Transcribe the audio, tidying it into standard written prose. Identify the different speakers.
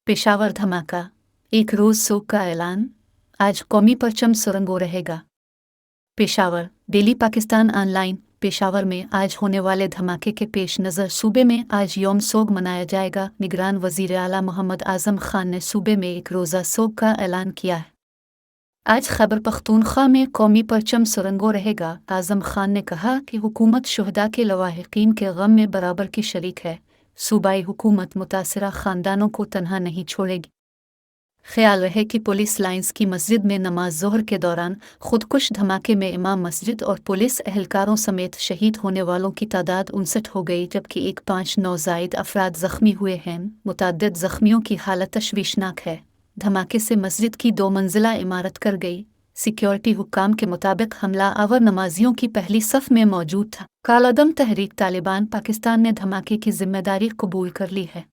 Speaker 1: पेशावर धमाका, एक रोज सोग का ऐलान, आज कौमी परचम सुरंगो रहेगा। Peshawar, daily Pakistan online. पेशावर में आज होने वाले धमाके के पेश नज़र सूबे में आज यौम सोग मनाया जाएगा। निगरान वज़ीर आला मोहम्मद आज़म खान ने सूबे में एक रोज़ा सोग का ऐलान किया है। आज खैबर पख्तूनख्वा में कौमी परचम सुरंगो रहेगा। आज़म खान ने कहा कि हुकूमत शुहदा के लवाहिकीन के गम में बराबर की शरीक है। सूबाई हुकूमत मुतासरा ख़ानदानों को तन्हा नहीं छोड़ेगी। ख्याल रहे कि पुलिस लाइंस की मस्जिद में नमाज ज़ोहर के दौरान खुदकुश धमाके में इमाम मस्जिद और पुलिस एहलकारों समेत शहीद होने वालों की तादाद 59 हो गई, जबकि 5 जायद अफराद ज़ख्मी हुए हैं। मुतअद्दिद ज़ख्मियों की हालत तशवीशनाक है। धमाके से मस्जिद की 2 मंजिला इमारत कर गई। सिक्योरिटी हुक्काम के मुताबिक हमला आवर नमाजियों की पहली सफ में मौजूद था। कालअदम तहरीक तालिबान पाकिस्तान ने धमाके की जिम्मेदारी कबूल कर ली है।